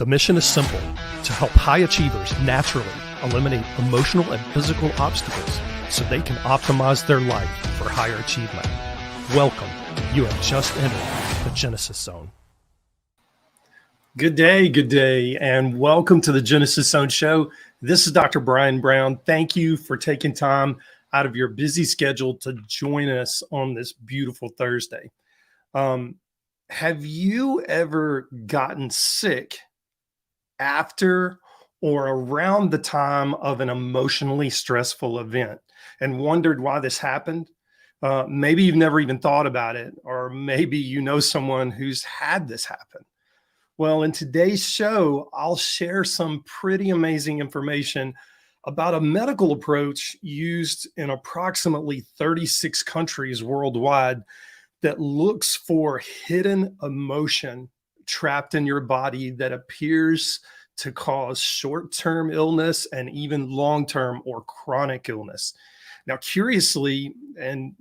The mission is simple: to help high achievers naturally eliminate emotional and physical obstacles so they can optimize their life for higher achievement. Welcome. You have just entered the Genesis Zone. Good day, and welcome to the Genesis Zone show. This is Dr. Brian Brown. Thank you for taking time out of your busy schedule to join us on this beautiful Thursday. Have you ever gotten sick after or around the time of an emotionally stressful event and wondered why this happened? Maybe you've never even thought about it, or maybe you know someone who's had this happen. Well, in today's show, I'll share some pretty amazing information about a medical approach used in approximately 36 countries worldwide that looks for hidden emotion trapped in your body that appears to cause short-term illness and even long-term or chronic illness. Now, curiously, and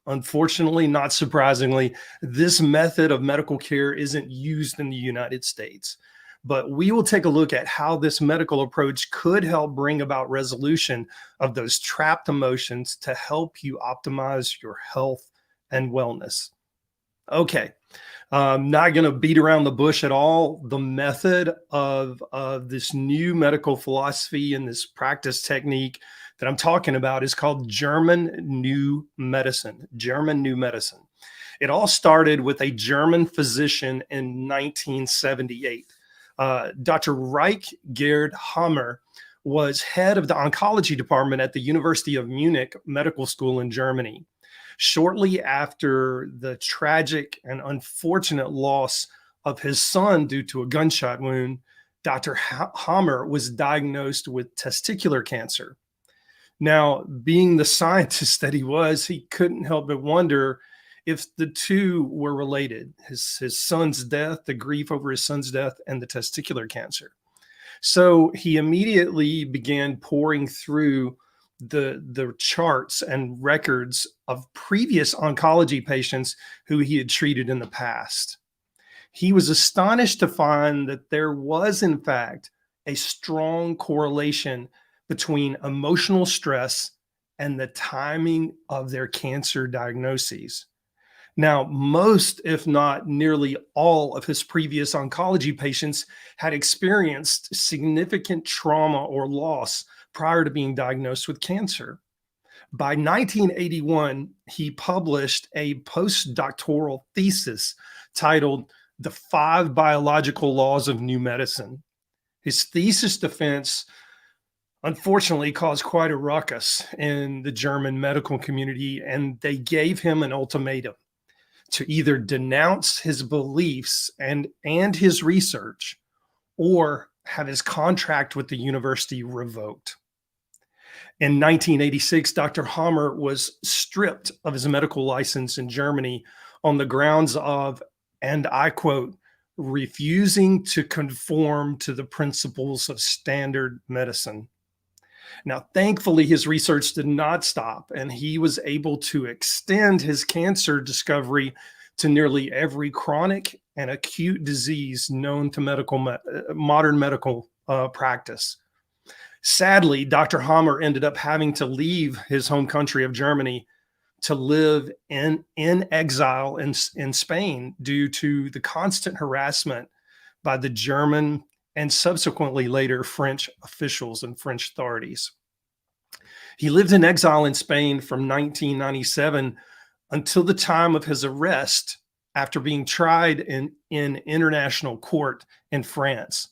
unfortunately, not surprisingly, this method of medical care isn't used in the United States. But we will take a look at how this medical approach could help bring about resolution of those trapped emotions to help you optimize your health and wellness. Okay, I'm not going to beat around the bush at all. The method of this new medical philosophy and this practice technique that I'm talking about is called German New Medicine. German New Medicine. It all started with a German physician in 1978. Dr. Reich Gerd Hammer was head of the oncology department at the University of Munich Medical School in Germany. Shortly after the tragic and unfortunate loss of his son due to a gunshot wound, Dr. Hammer was diagnosed with testicular cancer. Now, being the scientist that he was, he couldn't help but wonder if the two were related, his son's death, the grief over his son's death, and the testicular cancer. So he immediately began pouring through the charts and records of previous oncology patients who he had treated in the past. He was astonished to find that there was, in fact, a strong correlation between emotional stress and the timing of their cancer diagnoses. Now, most, if not nearly all, of his previous oncology patients had experienced significant trauma or loss prior to being diagnosed with cancer. By 1981, he published a postdoctoral thesis titled "The 5 Biological Laws of New Medicine." His thesis defense unfortunately caused quite a ruckus in the German medical community, and they gave him an ultimatum to either denounce his beliefs and his research or have his contract with the university revoked. In 1986, Dr. Hammer was stripped of his medical license in Germany on the grounds of, and I quote, refusing to conform to the principles of standard medicine. Now, thankfully, his research did not stop, and he was able to extend his cancer discovery to nearly every chronic and acute disease known to modern medical practice. Sadly, Dr. Hammer ended up having to leave his home country of Germany to live in exile in Spain due to the constant harassment by the German and subsequently later French officials and French authorities. He lived in exile in Spain from 1997 until the time of his arrest after being tried in international court in France.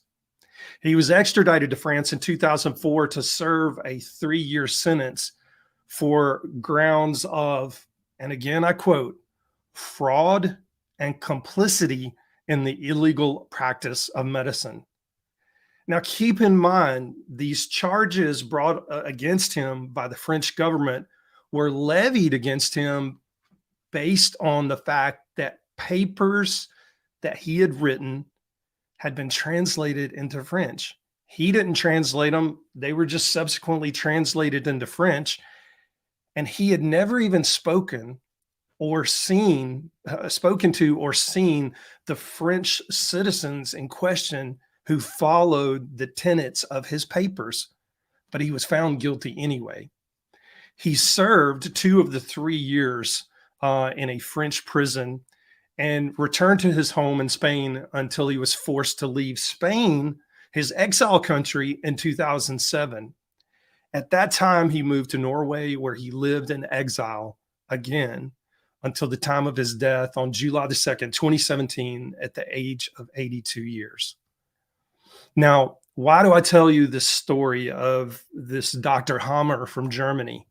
He was extradited to France in 2004 to serve a 3-year sentence for grounds of, and again I quote, fraud and complicity in the illegal practice of medicine. Now, keep in mind, these charges brought against him by the French government were levied against him based on the fact that papers that he had written had been translated into French. He didn't translate them. They were just subsequently translated into French. And he had never even spoken to or seen the French citizens in question who followed the tenets of his papers, but he was found guilty anyway. He served 2 of the 3 years in a French prison and returned to his home in Spain until he was forced to leave Spain, his exile country, in 2007. At that time, he moved to Norway, where he lived in exile again until the time of his death on July the 2nd, 2017, at the age of 82 years. Now, why do I tell you this story of this Dr. Hammer from Germany?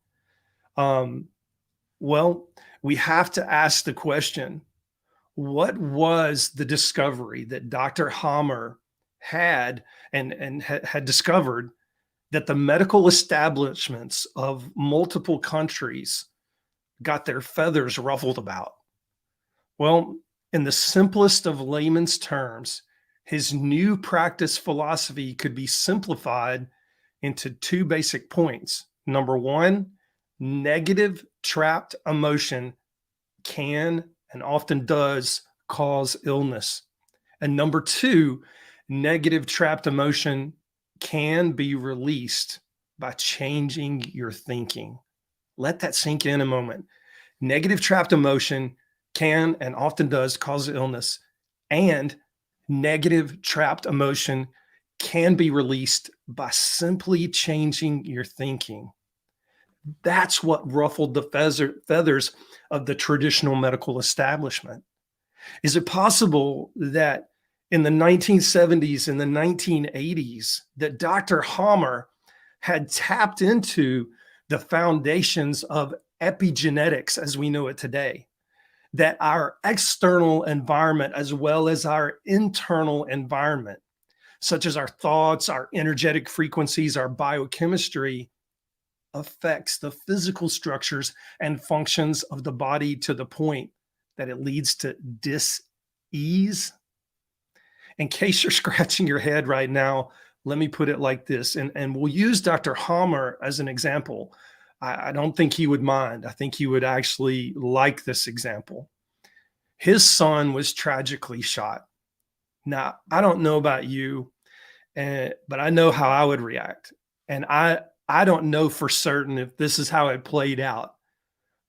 Well, we have to ask the question, what was the discovery that Dr. Hammer had had discovered that the medical establishments of multiple countries got their feathers ruffled about? Well, in the simplest of layman's terms, his new practice philosophy could be simplified into 2 basic points. Number 1, negative trapped emotion can and often does cause illness. And number 2, negative trapped emotion can be released by changing your thinking. Let that sink in a moment. Negative trapped emotion can and often does cause illness, and negative trapped emotion can be released by simply changing your thinking. That's what ruffled the feathers of the traditional medical establishment. Is it possible that in the 1970s and the 1980s that Dr. Hammer had tapped into the foundations of epigenetics as we know it today? That our external environment, as well as our internal environment, such as our thoughts, our energetic frequencies, our biochemistry, affects the physical structures and functions of the body to the point that it leads to dis-ease? In case you're scratching your head right now, let me put it like this, and we'll use Dr. Hammer as an example. I don't think he would mind. I think he would actually like this example. His son was tragically shot. Now, I don't know about you, but I know how I would react. And I don't know for certain if this is how it played out,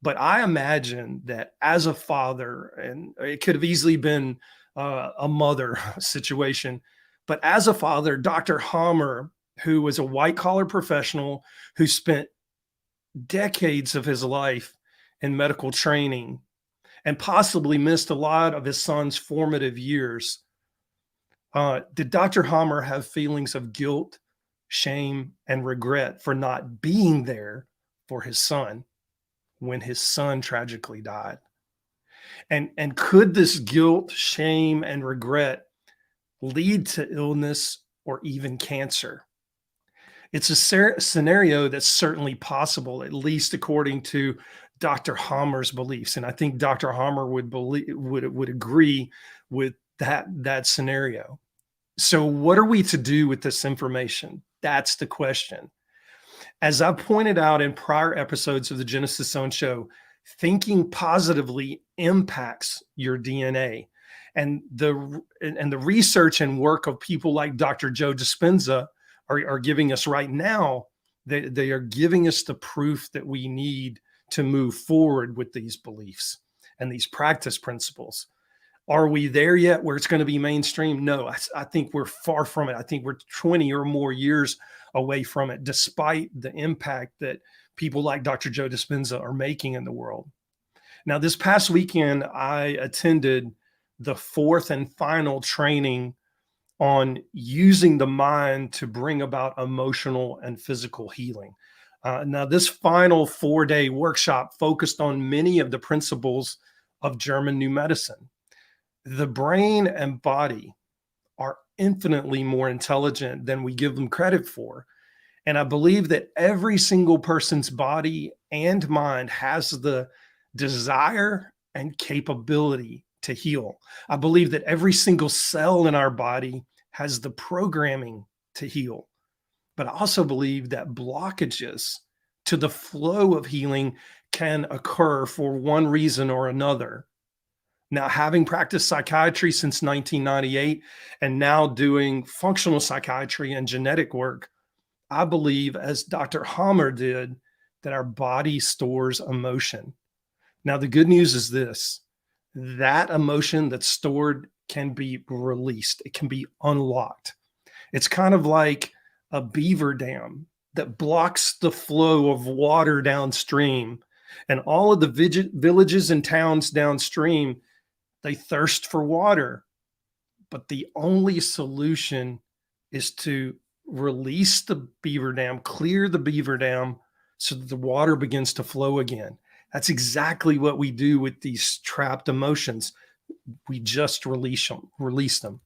but I imagine that as a father, and it could have easily been a mother situation, but as a father, Dr. Hammer, who was a white collar professional who spent decades of his life in medical training and possibly missed a lot of his son's formative years, did Dr. Hammer have feelings of guilt, shame, and regret for not being there for his son when his son tragically died? And could this guilt, shame, and regret lead to illness or even cancer? It's a scenario that's certainly possible, at least according to Dr. Hammer's beliefs. And I think Dr. Hammer would agree with that scenario. So what are we to do with this information? That's the question. As I pointed out in prior episodes of the Genesis Zone Show, thinking positively impacts your DNA. And the research and work of people like Dr. Joe Dispenza are giving us right now, they are giving us the proof that we need to move forward with these beliefs and these practice principles. Are we there yet where it's going to be mainstream? No, I think we're far from it. I think we're 20 or more years away from it, despite the impact that people like Dr. Joe Dispenza are making in the world. Now, this past weekend, I attended the 4th and final training on using the mind to bring about emotional and physical healing. Now, this final 4-day workshop focused on many of the principles of German New Medicine. The brain and body are infinitely more intelligent than we give them credit for. And I believe that every single person's body and mind has the desire and capability to heal. I believe that every single cell in our body has the programming to heal. But I also believe that blockages to the flow of healing can occur for one reason or another. Now, having practiced psychiatry since 1998 and now doing functional psychiatry and genetic work, I believe, as Dr. Hammer did, that our body stores emotion. Now, the good news is this: that emotion that's stored can be released, it can be unlocked. It's kind of like a beaver dam that blocks the flow of water downstream. And all of the villages and towns downstream, they thirst for water. But the only solution is to release the beaver dam, clear the beaver dam so that the water begins to flow again. That's exactly what we do with these trapped emotions. We just release them.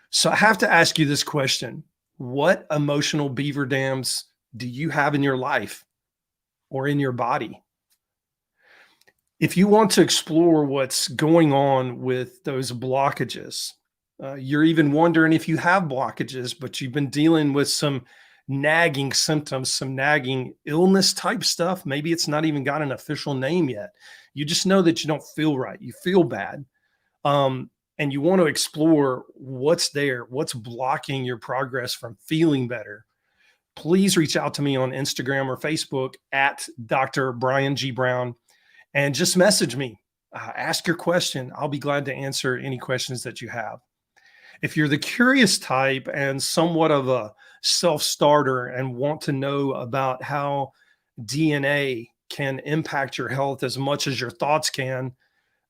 So I have to ask you this question: what emotional beaver dams do you have in your life or in your body? If you want to explore what's going on with those blockages, you're even wondering if you have blockages, but you've been dealing with some nagging symptoms, some nagging illness type stuff. Maybe it's not even got an official name yet. You just know that you don't feel right. You feel bad. And you want to explore what's there, what's blocking your progress from feeling better. Please reach out to me on Instagram or Facebook at Dr. Brian G. Brown and just message me. Ask your question. I'll be glad to answer any questions that you have. If you're the curious type and somewhat of a self-starter and want to know about how DNA can impact your health as much as your thoughts can,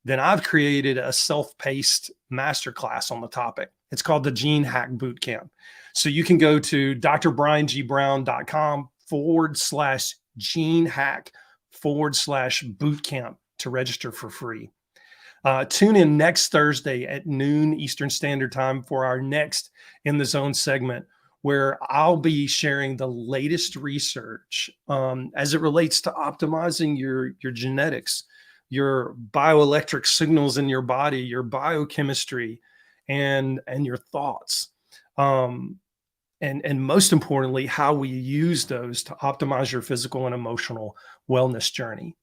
then I've created a self-paced masterclass on the topic. It's called the Gene Hack Bootcamp. So you can go to drbriangbrowne.com/gene hack/bootcamp to register for free. Tune in next Thursday at noon Eastern Standard Time for our next In the Zone segment, where I'll be sharing the latest research as it relates to optimizing your genetics, your bioelectric signals in your body, your biochemistry, and your thoughts. And most importantly, how we use those to optimize your physical and emotional wellness journey.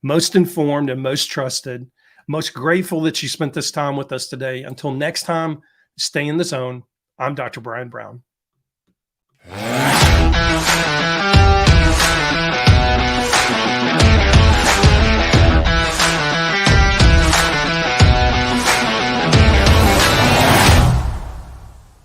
Most informed and most trusted. Most grateful that you spent this time with us today. Until next time, stay in the zone. I'm Dr. Brian Brown.